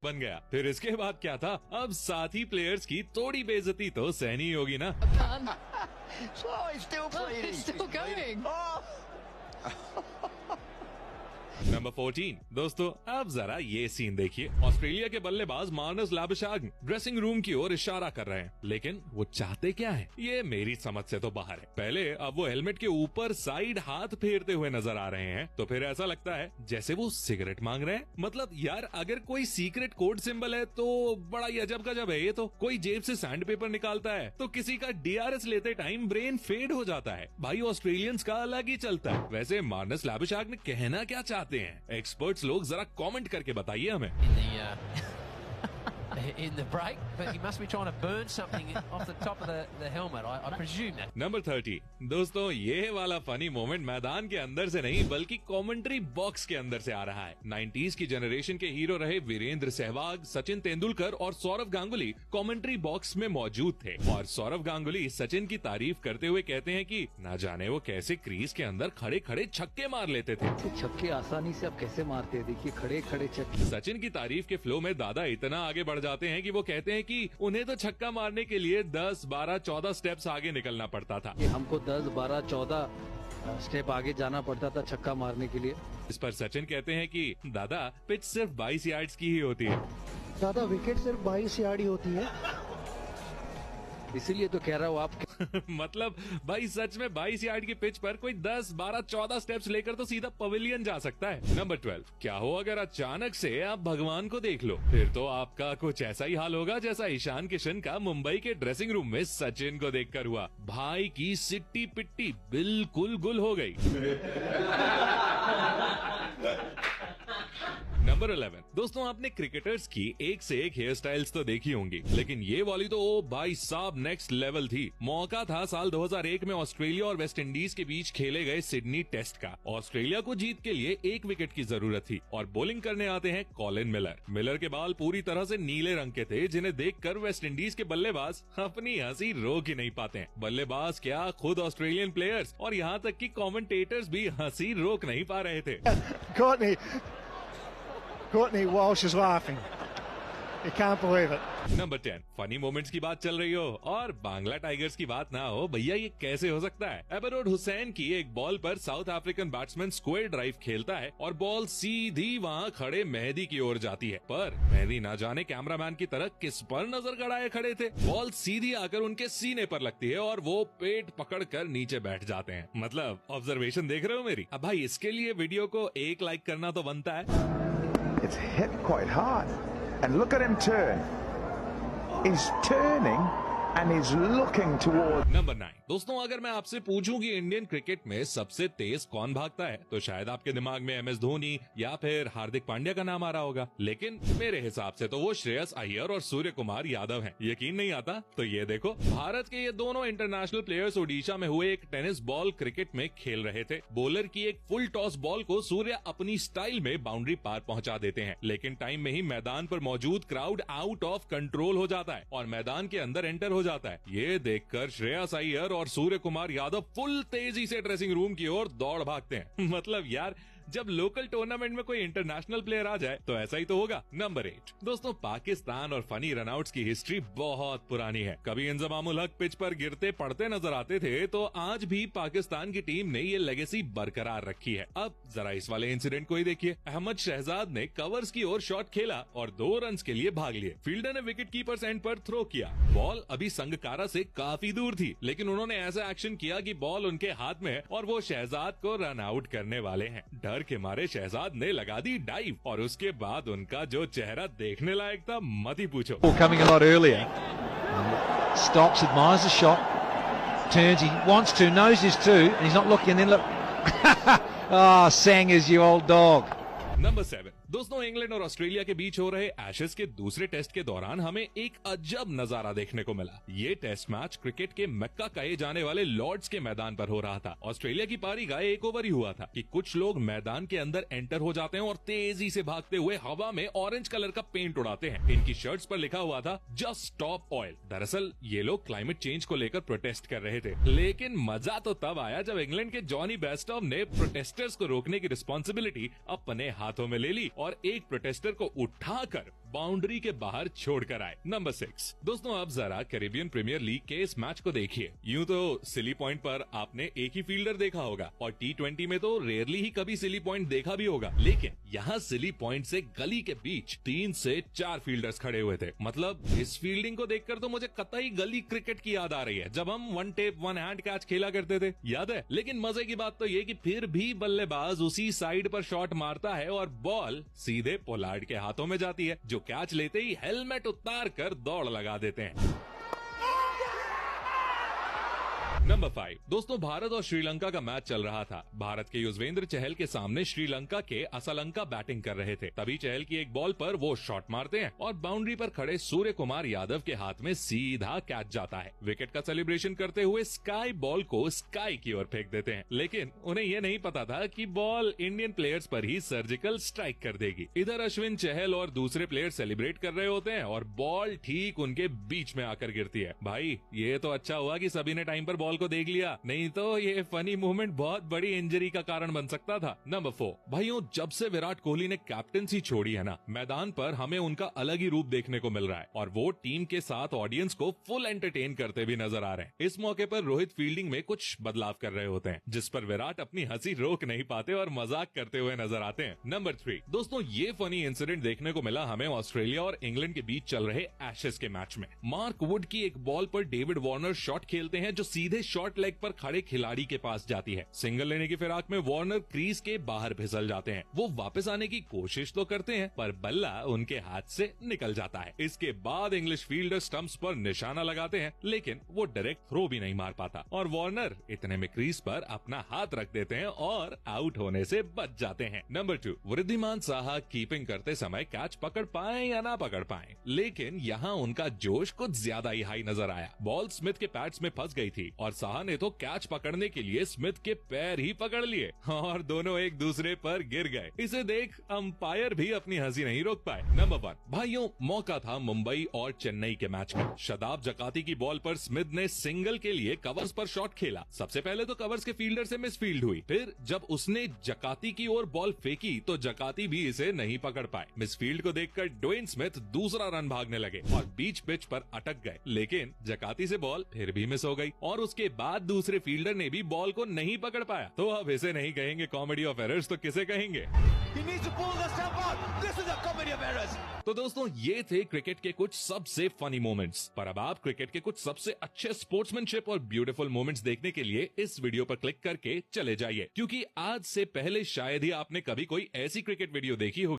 बन गया। फिर इसके बाद क्या था, अब साथी प्लेयर्स की थोड़ी बेइज्जती तो सहनी होगी ना। नंबर 14 दोस्तों, अब जरा ये सीन देखिए। ऑस्ट्रेलिया के बल्लेबाज मार्नस लाबुशैग्न ड्रेसिंग रूम की ओर इशारा कर रहे हैं, लेकिन वो चाहते क्या है ये मेरी समझ से तो बाहर है। पहले अब वो हेलमेट के ऊपर साइड हाथ फेरते हुए नजर आ रहे हैं, तो फिर ऐसा लगता है जैसे वो सिगरेट मांग रहे हैं। मतलब यार, अगर कोई सीक्रेट कोड सिंबल है तो बड़ा ही अजब गजब है ये तो। कोई जेब से सैंड पेपर निकालता है तो किसी का DRS लेते टाइम ब्रेन फेड हो जाता है। भाई ऑस्ट्रेलियंस का अलग ही चलता है। वैसे मार्नस लाबुशैग्न कहना क्या चाहते हैं, एक्सपर्ट्स लोग जरा कमेंट करके बताइए हमें। In the break, but he must be trying to burn something off the top of the helmet. I presume that. Number 30 दोस्तों, ये वाला फनी मोमेंट मैदान के अंदर से नहीं बल्कि कमेंट्री बॉक्स के अंदर से आ रहा है। 90s की जनरेशन के हीरो रहे वीरेंद्र सहवाग, सचिन तेंदुलकर और सौरव गांगुली कमेंट्री बॉक्स में मौजूद थे। और सौरव गांगुली सचिन की तारीफ करते हुए कहते हैं कि ना जाने वो कैसे क्रीज के अंदर खड़े खड़े छक्के मार लेते थे। छक्के आसानी से आप कैसे मारते हैं, देखिए खड़े खड़े छक्के। सचिन की तारीफ के फ्लो में दादा इतना आगे बढ़ जाते हैं कि वो कहते हैं कि उन्हें तो छक्का मारने के लिए 10, 12, 14 स्टेप्स आगे निकलना पड़ता था। हमको 10, 12, 14 स्टेप आगे जाना पड़ता था छक्का मारने के लिए। इस पर सचिन कहते हैं कि दादा पिच सिर्फ 22 यार्ड्स की ही होती है। दादा विकेट सिर्फ 22 यार्ड ही होती है, इसीलिए तो कह रहा हूँ आप। मतलब भाई सच में 22 यार्ड की पिच पर कोई 10, 12, 14 स्टेप्स लेकर तो सीधा पवेलियन जा सकता है। नंबर 12 क्या हो अगर अचानक से आप भगवान को देख लो, फिर तो आपका कुछ ऐसा ही हाल होगा जैसा ईशान किशन का मुंबई के ड्रेसिंग रूम में सचिन को देखकर हुआ। भाई की सिट्टी पिट्टी बिल्कुल गुल हो गई। नंबर 11 दोस्तों, आपने क्रिकेटर्स की एक से एक हेयर स्टाइल्स तो देखी होंगी, लेकिन ये वाली तो ओ भाई साहब नेक्स्ट लेवल थी। मौका था साल 2001 में ऑस्ट्रेलिया और वेस्ट इंडीज के बीच खेले गए सिडनी टेस्ट का। ऑस्ट्रेलिया को जीत के लिए 1 विकेट की जरूरत थी और बॉलिंग करने आते हैं कॉलिन मिलर। मिलर के बाल पूरी तरह से नीले रंग के थे, जिन्हें देखकर वेस्ट इंडीज के बल्लेबाज अपनी हंसी रोक ही नहीं पाते हैं। बल्लेबाज क्या, खुद ऑस्ट्रेलियन प्लेयर्स और यहाँ तक कि कमेंटेटर्स भी हंसी रोक नहीं पा रहे थे। Courtney Walsh is laughing. You can't believe it. Number 10 funny moments की बात चल रही हो और बांग्ला टाइगर्स की बात ना हो, भैया ये कैसे हो सकता है। एबरोड हुसैन की एक बॉल पर south African batsman square drive खेलता है और बॉल सीधी वहां खड़े मेहदी की ओर जाती है, पर मेहदी ना जाने कैमरामैन की तरह किस पर नजर गड़ाए खड़े थे। बॉल सीधी आकर उनके सीने पर लगती है और वो पेट पकड़कर नीचे बैठ जाते हैं। मतलब ऑब्जर्वेशन देख रहे हो मेरी। अब भाई इसके लिए वीडियो को 1 लाइक करना तो बनता है। It's hit quite hard, and look at him turn. He's turning and he's looking toward. Number 9 दोस्तों, अगर मैं आपसे पूछूं कि इंडियन क्रिकेट में सबसे तेज कौन भागता है, तो शायद आपके दिमाग में MS धोनी या फिर हार्दिक पांड्या का नाम आ रहा होगा, लेकिन मेरे हिसाब से तो वो श्रेयस अय्यर और सूर्य कुमार यादव हैं। यकीन नहीं आता तो ये देखो, भारत के ये दोनों इंटरनेशनल प्लेयर्स ओडिशा में हुए एक टेनिस बॉल क्रिकेट में खेल रहे थे। बॉलर की एक फुल टॉस बॉल को सूर्य अपनी स्टाइल में बाउंड्री पार पहुंचा देते हैं, लेकिन टाइम में ही मैदान पर मौजूद क्राउड आउट ऑफ कंट्रोल हो जाता है और मैदान के अंदर एंटर हो जाता है। ये देखकर श्रेयस अय्यर और सूर्य कुमार यादव फुल तेजी से ड्रेसिंग रूम की ओर दौड़ भागते हैं। मतलब यार, जब लोकल टूर्नामेंट में कोई इंटरनेशनल प्लेयर आ जाए तो ऐसा ही तो होगा। नंबर 8 दोस्तों, पाकिस्तान और फनी रनआउट्स की हिस्ट्री बहुत पुरानी है। कभी इंजमामुल हक पिच पर गिरते पड़ते नजर आते थे, तो आज भी पाकिस्तान की टीम ने ये लेगेसी बरकरार रखी है। अब जरा इस वाले इंसिडेंट को ही देखिए। अहमद शहजाद ने कवर्स की ओर शॉट खेला और 2 रन के लिए भाग लिए। फील्डर ने विकेट कीपर्स एंड पर थ्रो किया। बॉल अभी संगकारा से काफी दूर थी, लेकिन उन्होंने ऐसा एक्शन किया कि बॉल उनके हाथ में है और वो शहजाद को रन आउट करने वाले हैं। डर के मारे शहजाद ने लगा दी डाइव और उसके बाद उनका जो चेहरा देखने लायक था मत ही पूछो। Coming a lot earlier, stops, admires the shot, turns, he wants to, knows his two, and he's not looking. And then look, Sangers, you old dog. Number 7 दोस्तों, इंग्लैंड और ऑस्ट्रेलिया के बीच हो रहे एशेज के दूसरे टेस्ट के दौरान हमें एक अजब नजारा देखने को मिला। ये टेस्ट मैच क्रिकेट के मक्का कहे जाने वाले लॉर्ड्स के मैदान पर हो रहा था। ऑस्ट्रेलिया की पारी का 1 ओवर ही हुआ था कि कुछ लोग मैदान के अंदर एंटर हो जाते हैं और तेजी से भागते हुए हवा में ऑरेंज कलर का पेंट उड़ाते हैं। इनकी शर्ट्स पर लिखा हुआ था जस्ट स्टॉप ऑयल। दरअसल ये लोग क्लाइमेट चेंज को लेकर प्रोटेस्ट कर रहे थे, लेकिन मजा तो तब आया जब इंग्लैंड के जॉनी बेस्टॉफ ने प्रोटेस्टर्स को रोकने की रिस्पॉन्सिबिलिटी अपने हाथों में ले ली और एक प्रोटेस्टर को उठाकर बाउंड्री के बाहर छोड़कर आए। नंबर 6 दोस्तों, अब जरा कैरेबियन प्रीमियर लीग के इस मैच को देखिए। यूं तो सिली पॉइंट पर आपने एक ही फील्डर देखा होगा और T20 में तो रेयरली ही कभी सिली पॉइंट देखा भी होगा, लेकिन यहाँ सिली पॉइंट से गली के बीच 3 से 4 फील्डर्स खड़े हुए थे। मतलब इस फील्डिंग को देखकर तो मुझे कतई गली क्रिकेट की याद आ रही है, जब हम one tape one hand catch खेला करते थे, याद है। लेकिन मजे की बात तो ये कि फिर भी बल्लेबाज उसी साइड पर शॉट मारता है और बॉल सीधे पोलार्ड के हाथों में जाती है, जो कैच लेते ही हेलमेट उतार कर दौड़ लगा देते हैं। नंबर 5 दोस्तों, भारत और श्रीलंका का मैच चल रहा था। भारत के युजवेंद्र चहल के सामने श्रीलंका के असलंका बैटिंग कर रहे थे। तभी चहल की एक बॉल पर वो शॉट मारते हैं और बाउंड्री पर खड़े सूर्य कुमार यादव के हाथ में सीधा कैच जाता है। विकेट का सेलिब्रेशन करते हुए स्काई बॉल को स्काई की ओर फेंक देते हैं, लेकिन उन्हें ये नहीं पता था कि बॉल इंडियन प्लेयर्स पर ही सर्जिकल स्ट्राइक कर देगी। इधर अश्विन, चहल और दूसरे प्लेयर सेलिब्रेट कर रहे होते हैं और बॉल ठीक उनके बीच में आकर गिरती है। भाई ये तो अच्छा हुआ कि सभी ने टाइम पर बॉल को देख लिया, नहीं तो ये फनी मूवमेंट बहुत बड़ी इंजरी का कारण बन सकता था। नंबर 4 भाइयों, जब से विराट कोहली ने कैप्टनसी छोड़ी है ना, मैदान पर हमें उनका अलग ही रूप देखने को मिल रहा है और वो टीम के साथ ऑडियंस को फुल एंटरटेन करते भी नजर आ रहे हैं। इस मौके पर रोहित फील्डिंग में कुछ बदलाव कर रहे होते हैं, जिस पर विराट अपनी हंसी रोक नहीं पाते और मजाक करते हुए नजर आते हैं। नंबर 3 दोस्तों, ये फनी इंसिडेंट देखने को मिला हमें ऑस्ट्रेलिया और इंग्लैंड के बीच चल रहे एशेज के मैच में। मार्क वुड की एक बॉल पर डेविड वार्नर शॉट खेलते हैं जो सीधे शॉर्ट लेग पर खड़े खिलाड़ी के पास जाती है। सिंगल लेने की फिराक में वार्नर क्रीज के बाहर फिसल जाते हैं। वो वापस आने की कोशिश तो करते हैं, पर बल्ला उनके हाथ से निकल जाता है। इसके बाद इंग्लिश फील्डर स्टंप्स पर निशाना लगाते हैं, लेकिन वो डायरेक्ट थ्रो भी नहीं मार पाता और वार्नर इतने में क्रीज पर अपना हाथ रख देते हैं और आउट होने से बच जाते हैं। नंबर 2 वृद्धिमान साहा कीपिंग करते समय कैच पकड़ पाए या ना पकड़ पाए, लेकिन यहाँ उनका जोश कुछ ज्यादा ही हाई नजर आया। बॉल स्मिथ के पैड्स में फंस गई थी और साहा ने तो कैच पकड़ने के लिए स्मिथ के पैर ही पकड़ लिए और दोनों एक दूसरे पर गिर गए। इसे देख अंपायर भी अपनी हंसी नहीं रोक पाए। नंबर 1 भाइयों, मौका था मुंबई और चेन्नई के मैच का। शदाब जकाती की बॉल पर स्मिथ ने सिंगल के लिए कवर्स पर शॉट खेला। सबसे पहले तो कवर्स के फील्डर से मिसफील्ड हुई, फिर जब उसने जकाती की ओर बॉल फेंकी तो जकाती भी इसे नहीं पकड़ पाए। मिसफील्ड को देखकर ड्वेन स्मिथ दूसरा रन भागने लगे और बीच पिच पर अटक गए, लेकिन जकाती से बॉल फिर भी मिस हो गई और उसके बाद दूसरे फील्डर ने भी बॉल को नहीं पकड़ पाया। तो अब इसे नहीं कहेंगे कॉमेडी ऑफ एरर्स तो किसे कहेंगे? तो दोस्तों, ये थे क्रिकेट के कुछ सबसे फनी मोमेंट्स। पर अब आप क्रिकेट के कुछ सबसे अच्छे स्पोर्ट्समैनशिप और ब्यूटीफुल मोमेंट्स देखने के लिए इस वीडियो पर क्लिक करके चले जाइए, क्योंकि आज से पहले शायद ही आपने कभी कोई ऐसी क्रिकेट वीडियो देखी होगी